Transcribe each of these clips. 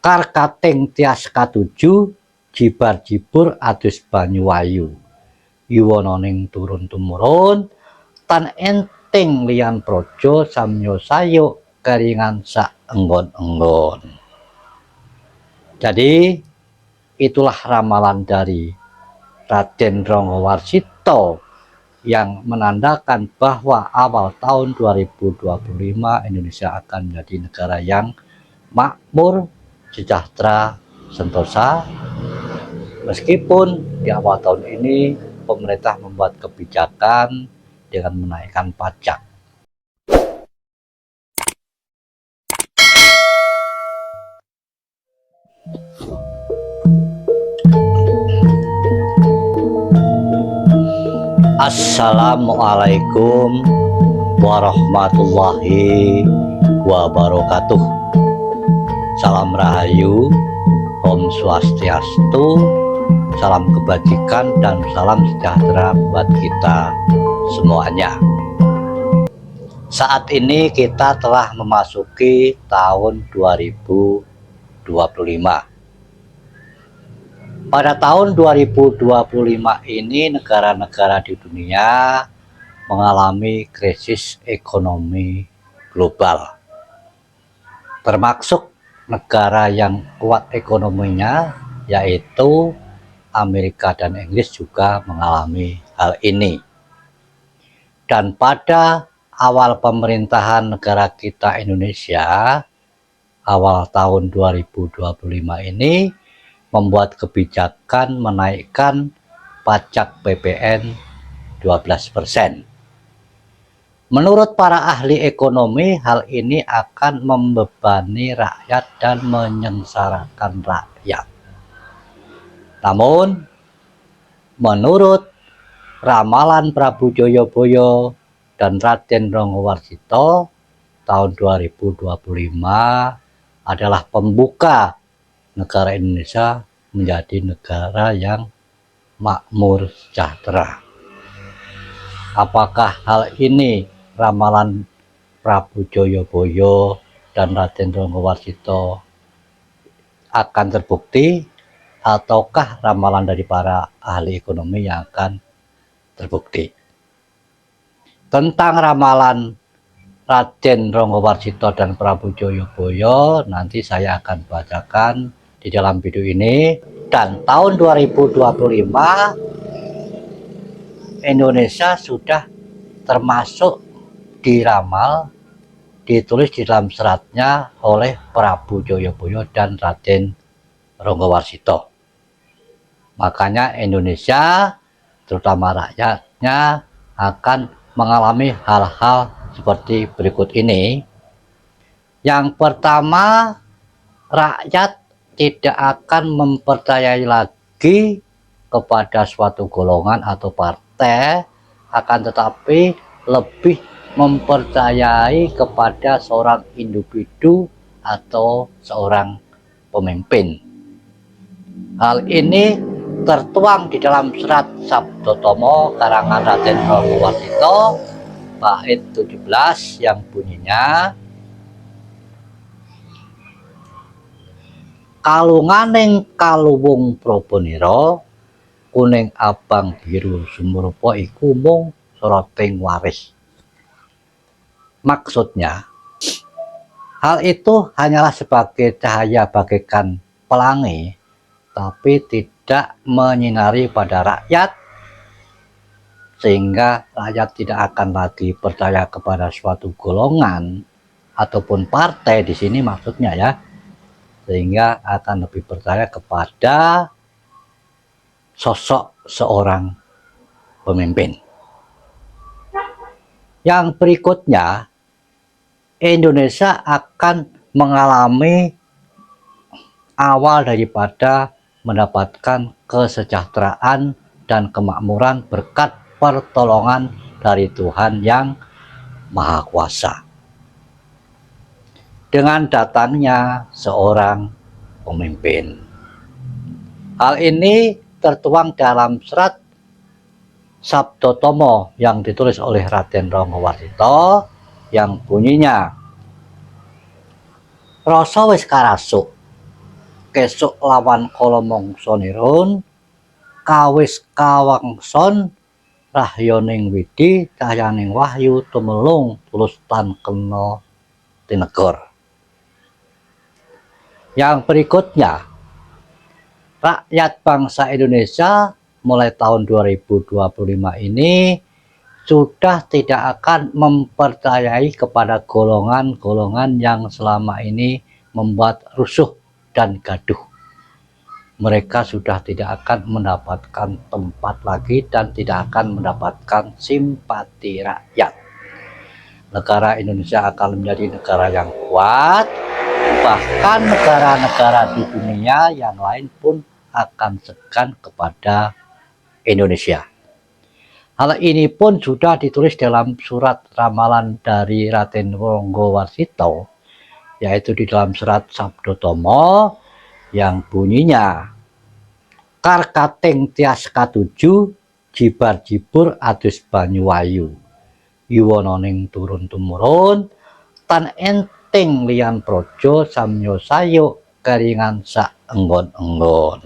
Karkating tias katuju jibar jibur adus banyu wayu. Yuwananing turun tumurun tan enting liyan praja samya sayuk keringan sak enggon-enggon. Jadi itulah ramalan dari Raden Ranggawarsita yang menandakan bahwa awal tahun 2025 Indonesia akan menjadi negara yang makmur, sejahtera, sentosa. Meskipun di awal tahun ini pemerintah membuat kebijakan dengan menaikkan pajak. Assalamualaikum warahmatullahi wabarakatuh. Salam rahayu, Om Swastiastu, salam kebajikan dan salam sejahtera buat kita semuanya. Saat ini kita telah memasuki tahun 2025. Pada tahun 2025 ini negara-negara di dunia mengalami krisis ekonomi global. Termasuk negara yang kuat ekonominya yaitu Amerika dan Inggris juga mengalami hal ini. Dan pada awal pemerintahan negara kita Indonesia, awal tahun 2025 ini membuat kebijakan menaikkan pajak PPN 12%. Menurut para ahli ekonomi, hal ini akan membebani rakyat dan menyengsarakan rakyat. Namun, menurut ramalan Prabu Joyoboyo dan Raden Ranggawarsita, tahun 2025 adalah pembuka negara Indonesia menjadi negara yang makmur sejahtera. Apakah hal ini ramalan Prabu Joyoboyo dan Raden Ranggawarsita akan terbukti, ataukah ramalan dari para ahli ekonomi yang akan terbukti? Tentang ramalan Raden Ranggawarsita dan Prabu Joyoboyo nanti saya akan bacakan di dalam video ini. Dan tahun 2025 Indonesia sudah termasuk diramal, ditulis di dalam seratnya oleh Prabu Joyoboyo dan Raden Ranggawarsita. Makanya Indonesia, terutama rakyatnya, akan mengalami hal-hal seperti berikut ini. Yang pertama, rakyat tidak akan mempercayai lagi kepada suatu golongan atau partai, akan tetapi lebih mempercayai kepada seorang individu atau seorang pemimpin. Hal ini tertuang di dalam serat Sabdotomo karangan Raden Ranggawarsita bait 17 yang bunyinya, kalunganing kaluwung Prabanira, kuning abang biru sumurupa iku mung soroting waris. Maksudnya, hal itu hanyalah sebagai cahaya bagaikan pelangi, tapi tidak menyinari pada rakyat, sehingga rakyat tidak akan lagi percaya kepada suatu golongan ataupun partai di sini maksudnya ya, sehingga akan lebih percaya kepada sosok seorang pemimpin. Yang berikutnya, Indonesia akan mengalami awal daripada mendapatkan kesejahteraan dan kemakmuran berkat pertolongan dari Tuhan yang Maha Kuasa. Dengan datangnya seorang pemimpin. Hal ini tertuang dalam serat Sabdotomo yang ditulis oleh Raden Ranggawarsita yang bunyinya, rasa wis karasuk kesuk lawan kala mangsa nirun, kawis kawangson rahyaning widi cahyaning wahyu tumelung tulus tan kena tinegor. Yang berikutnya, rakyat bangsa Indonesia mulai tahun 2025 ini sudah tidak akan mempercayai kepada golongan-golongan yang selama ini membuat rusuh dan gaduh. Mereka sudah tidak akan mendapatkan tempat lagi dan tidak akan mendapatkan simpati rakyat. Negara Indonesia akan menjadi negara yang kuat, bahkan negara-negara di dunia yang lain pun akan segan kepada Indonesia. Hal ini pun sudah ditulis dalam surat ramalan dari Raden Ronggowarsito, yaitu di dalam surat Sabdotomo yang bunyinya, Karkating tias katuju, jibar jibur adus banyuwayu, yuwononing turun tumurun, tan enting lian projo samyo sayo keringan sak enggon-enggon.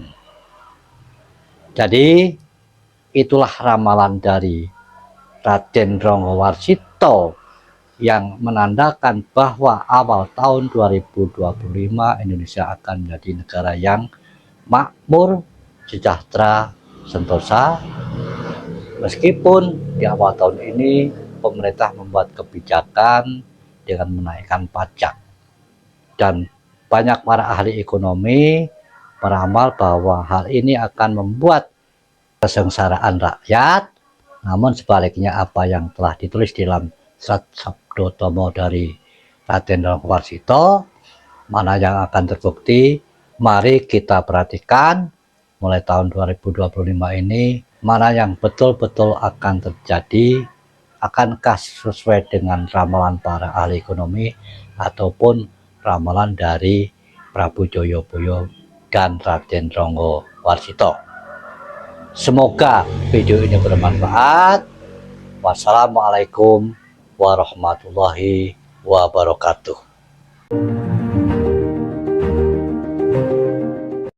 Jadi itulah ramalan dari Raden Ronggowarsito yang menandakan bahwa awal tahun 2025 Indonesia akan menjadi negara yang makmur, sejahtera, sentosa. Meskipun di awal tahun ini pemerintah membuat kebijakan dengan menaikkan pajak, dan banyak para ahli ekonomi meramal bahwa hal ini akan membuat kesengsaraan rakyat. Namun sebaliknya apa yang telah ditulis di dalam surat Sabdotomo dari Raden Ronggowarsito, mana yang akan terbukti, mari kita perhatikan mulai tahun 2025 ini, mana yang betul-betul akan terjadi, akankah sesuai dengan ramalan para ahli ekonomi ataupun ramalan dari Prabu Joyoboyo dan Raden Ronggowarsito. Semoga video ini bermanfaat. Wassalamualaikum warahmatullahi wabarakatuh.